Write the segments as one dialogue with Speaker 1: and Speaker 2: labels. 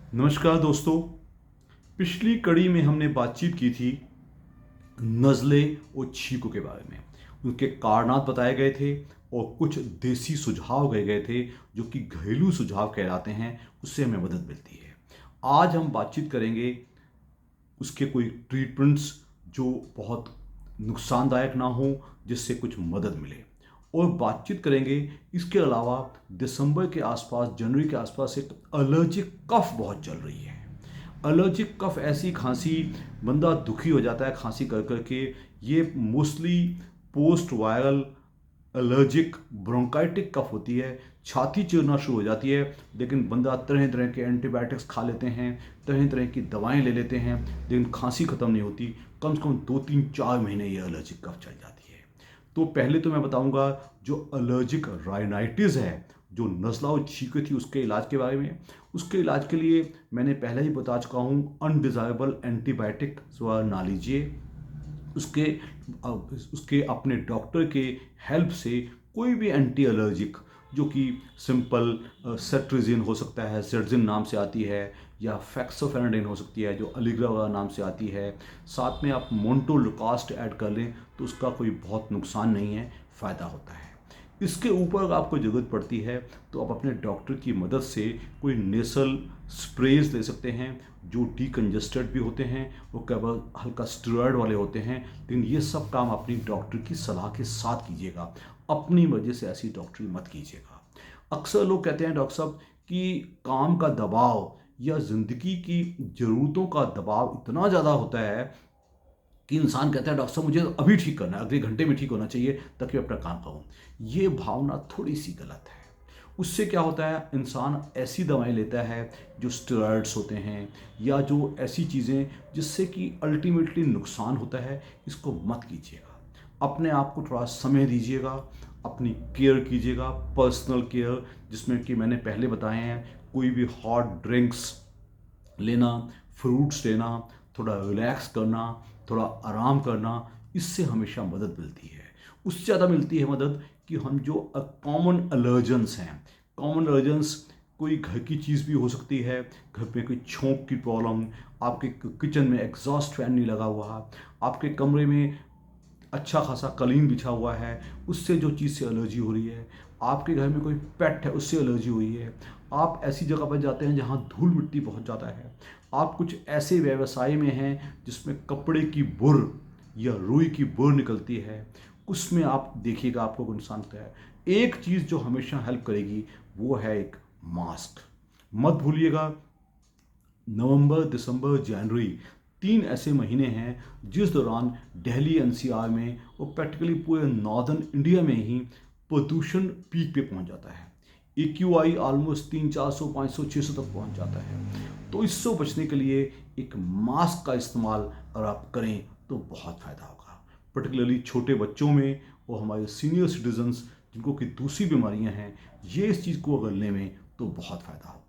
Speaker 1: नमस्कार दोस्तों। पिछली कड़ी में हमने बातचीत की थी नज़ले और छींकों के बारे में। उनके कारणात बताए गए थे और कुछ देसी सुझाव गए थे जो कि घरेलू सुझाव कहलाते हैं। उससे हमें मदद मिलती है। आज हम बातचीत करेंगे उसके कोई ट्रीटमेंट्स जो बहुत नुकसानदायक ना हो, जिससे कुछ मदद मिले। और बातचीत करेंगे इसके अलावा दिसंबर के आसपास, जनवरी के आसपास एक एलर्जिक कफ बहुत चल रही है। एलर्जिक कफ ऐसी खांसी, बंदा दुखी हो जाता है खांसी कर कर के। ये मोस्टली पोस्ट वायरल एलर्जिक ब्रोंकाइटिक कफ होती है। छाती चीरना शुरू हो जाती है, लेकिन बंदा तरह तरह के एंटीबायोटिक्स खा लेते हैं, तरह तरह की दवाएं ले लेते हैं, लेकिन खांसी ख़त्म नहीं होती। कम से कम 2 3 4 महीने ये एलर्जिक कफ चल जाती है। तो पहले तो मैं बताऊंगा जो एलर्जिक राइनाइटिस है, जो नज़ला और छींके थी, उसके इलाज के बारे में। उसके इलाज के लिए मैंने पहले ही बता चुका हूँ, अनडिज़ायरेबल एंटीबायोटिक ना लीजिए। उसके उसके अपने डॉक्टर के हेल्प से कोई भी एंटी एलर्जिक, जो कि सिंपल सेट्रिजिन हो सकता है, सेट्रिजिन नाम से आती है, या फैक्सोफेनाडिन हो सकती है जो अलीग्रा नाम से आती है। साथ में आप मोन्टोलुकास्ट ऐड कर लें तो उसका कोई बहुत नुकसान नहीं है, फ़ायदा होता है। इसके ऊपर अगर आपको ज़रूरत पड़ती है तो आप अपने डॉक्टर की मदद से कोई नेसल स्प्रेज ले सकते हैं जो डीकंजस्टेड भी होते हैं और केवल हल्का स्टेरॉयड वाले होते हैं। लेकिन ये सब काम अपनी डॉक्टर की सलाह के साथ कीजिएगा, अपनी वजह से ऐसी डॉक्टरी मत कीजिएगा। अक्सर लोग कहते हैं डॉक्टर साहब कि काम का दबाव या ज़िंदगी की ज़रूरतों का दबाव इतना ज़्यादा होता है कि इंसान कहता है डॉक्टर साहब मुझे अभी ठीक करना है, अगले घंटे में ठीक होना चाहिए ताकि मैं अपना काम करूँ। ये भावना थोड़ी सी गलत है। उससे क्या होता है, इंसान ऐसी दवाएं लेता है जो स्टेरॉइड्स होते हैं, या जो ऐसी चीज़ें जिससे कि अल्टीमेटली नुकसान होता है। इसको मत कीजिएगा। अपने आप को थोड़ा समय दीजिएगा, अपनी केयर कीजिएगा, पर्सनल केयर, जिसमें कि मैंने पहले बताए हैं, कोई भी हॉट ड्रिंक्स लेना, फ्रूट्स लेना, थोड़ा रिलैक्स करना, थोड़ा आराम करना, इससे हमेशा मदद मिलती है। उससे ज़्यादा मिलती है मदद कि हम जो कॉमन एलर्जेंस हैं, कॉमन एलर्जेंस कोई घर की चीज़ भी हो सकती है। घर में कोई छोंक की प्रॉब्लम, आपके किचन में एग्जॉस्ट फैन नहीं लगा हुआ, आपके कमरे में अच्छा खासा कलीन बिछा हुआ है, उससे जो चीज़ से एलर्जी हो रही है, आपके घर में कोई पेट है उससे एलर्जी हुई है, आप ऐसी जगह पर जाते हैं जहाँ धूल मिट्टी बहुत ज़्यादा है, आप कुछ ऐसे व्यवसाय में हैं जिसमें कपड़े की बुर या रुई की बुर निकलती है, उसमें आप देखिएगा आपको कोई नुकसान होता है। एक चीज़ जो हमेशा हेल्प करेगी वो है एक मास्क। मत भूलिएगा, नवंबर, दिसंबर, जनवरी, 3 ऐसे महीने हैं जिस दौरान दिल्ली एनसीआर में और प्रैक्टिकली पूरे नॉर्दर्न इंडिया में ही प्रदूषण पीक पे पहुंच जाता है। AQI ऑलमोस्ट 300 400 500 600 तक पहुंच जाता है। तो इससे बचने के लिए एक मास्क का इस्तेमाल अगर आप करें तो बहुत फ़ायदा होगा, पर्टिकुलरली छोटे बच्चों में और हमारे सीनियर सिटीजन्स जिनको कि दूसरी बीमारियां हैं, ये इस चीज़ को अगर लें में तो बहुत फ़ायदा होगा।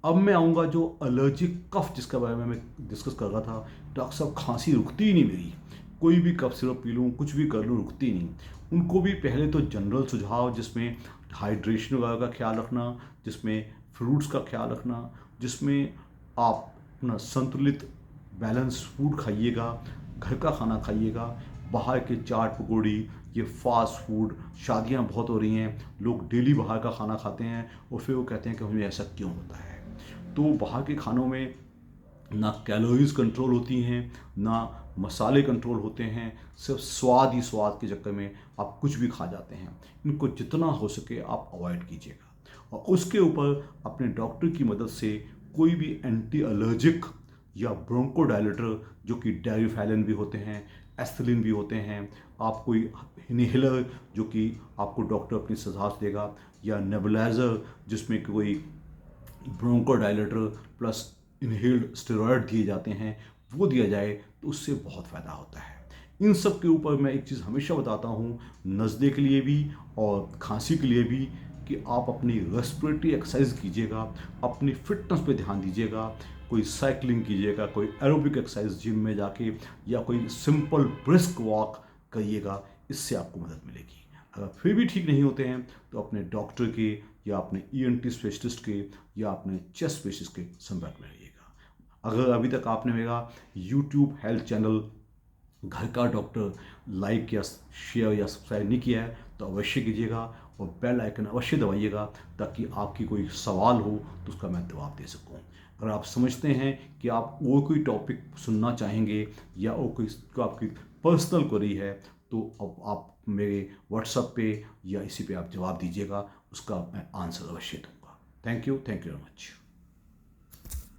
Speaker 1: अब मैं आऊँगा जो एलर्जिक कफ जिसके बारे में मैं डिस्कस कर रहा था। डॉक्टर साहब खांसी रुकती ही नहीं मेरी, कोई भी कफ सिरप पी लूँ, कुछ भी कर लूँ, रुकती नहीं। उनको भी पहले तो जनरल सुझाव, जिसमें हाइड्रेशन वगैरह का ख्याल रखना, जिसमें फ्रूट्स का ख्याल रखना, जिसमें आप अपना संतुलित बैलेंस फूड खाइएगा, घर का खाना खाइएगा। बाहर के चाट पकौड़ी, ये फास्ट फूड, शादियाँ बहुत हो रही हैं, लोग डेली बाहर का खाना खाते हैं और फिर वो कहते हैं कि हमें ऐसा क्यों होता है। तो बाहर के खानों में ना कैलोरीज कंट्रोल होती हैं, ना मसाले कंट्रोल होते हैं, सिर्फ स्वाद ही स्वाद के चक्कर में आप कुछ भी खा जाते हैं। इनको जितना हो सके आप अवॉइड कीजिएगा। और उसके ऊपर अपने डॉक्टर की मदद से कोई भी एंटी एलर्जिक या ब्रोंकोडायलेटर, जो कि डायरिफैलिन भी होते हैं, एस्थलिन भी होते हैं, आप कोई इनहेलर जो कि आपको डॉक्टर अपनी सलाह से देगा, या नेबुलाइजर जिसमें कोई ब्रोंकोडायलेटर प्लस इनहेल्ड स्टेरॉयड दिए जाते हैं, वो दिया जाए तो उससे बहुत फ़ायदा होता है। इन सब के ऊपर मैं एक चीज़ हमेशा बताता हूँ, नज़ले के लिए भी और खांसी के लिए भी, कि आप अपनी रेस्पिरेटरी एक्सरसाइज कीजिएगा, अपनी फिटनेस पे ध्यान दीजिएगा। कोई साइकिलिंग कीजिएगा, कोई एरोबिक एक्सरसाइज जिम में जाके, या कोई सिंपल ब्रिस्क वॉक करिएगा। इससे आपको मदद मिलेगी। अगर फिर भी ठीक नहीं होते हैं तो अपने डॉक्टर के या अपने ENT स्पेशलिस्ट के या अपने चेस्ट स्पेशलिस्ट के संपर्क में रहिएगा। अगर अभी तक आपने मेरा यूट्यूब हेल्थ चैनल घर का डॉक्टर लाइक या शेयर या सब्सक्राइब नहीं किया है तो अवश्य कीजिएगा और बेल आइकन अवश्य दबाइएगा, ताकि आपकी कोई सवाल हो तो उसका मैं जवाब दे सकूं। अगर आप समझते हैं कि आप और कोई टॉपिक सुनना चाहेंगे या और कोई आपकी पर्सनल क्वेरी है तो अब आप मेरे व्हाट्सएप पे या इसी पे आप जवाब दीजिएगा, उसका मैं आंसर अवश्य दूंगा। Thank you very much.